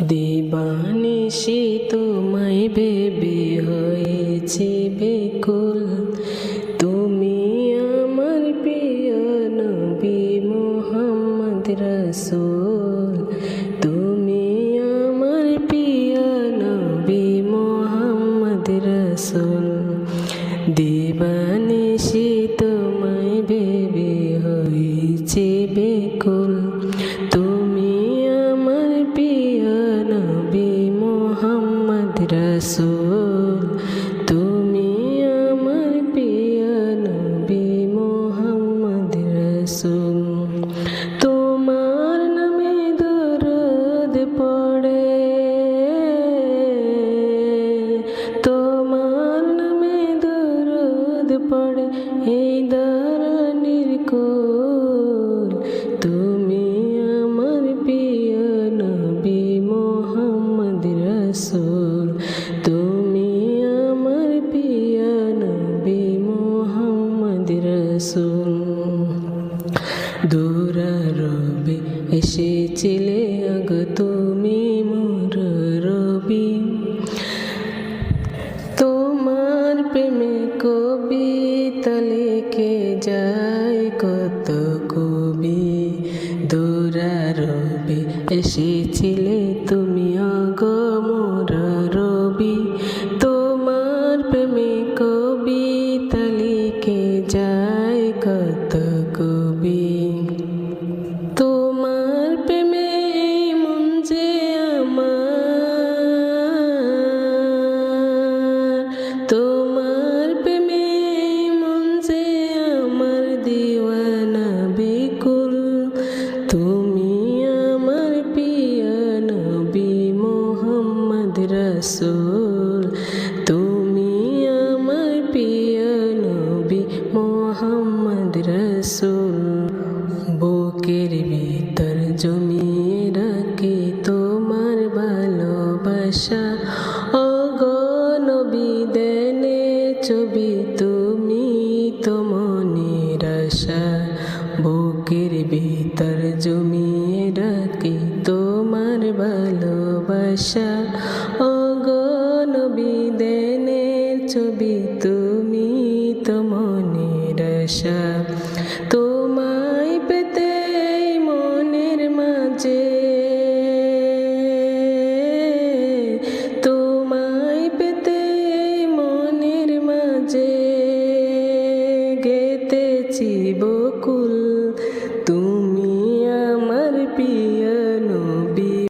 দিবানিশি তোমায় ভেবে হয়েছি বেকুল। তুমি আমার প্রিয় নবী মুহাম্মদ রাসূল। তুমি আমার প্রিয় নবী মুহাম্মদ রাসূল। দিবানিশি তোমায় ভেবে হয়েছি বেকুল। তুমি আমার প্রিয় নবী মুহাম্মদ রাসূল। তুমি আমার প্রিয় নবী মুহাম্মদ রাসূল। তোমার নামে দরুদ পড়ে, তোমার নামে দরুদ পড়ে এই ধরনের কুল। তুমি আমার প্রিয় নবী মুহাম্মদ রাসূল। তুমি আমার প্রিয় নবী মুহাম্মদ রাসূল। দূরারবে এসেছিলে আগো তুমি মোর রবি। তোমার প্রেমে কবিতা লিখে যায় কত কবি। দূরারবে এসেছিলে তুমি আগো মোর রবি। তোমার প্রেমে কবিতা লিখে যায় কত কবি। তোমার প্রেমে মন যে আমার, তোমার প্রেমে মন যে আমার দিওয়ানা বেকুল। তুমি আমার প্রিয় নবী মুহাম্মদ রাসূল। তুমি আমার প্রিয় নবী মুহাম্মদ রাসূল। বুকের ভিতর জমিয়ে রাখি তোমার ভালোবাসা। ও গো নবী দেনে ছবি তুমি তো মনের আশা। বুকের ভিতর জমিয়ে রাখি তোমার ভালোবাসা। ও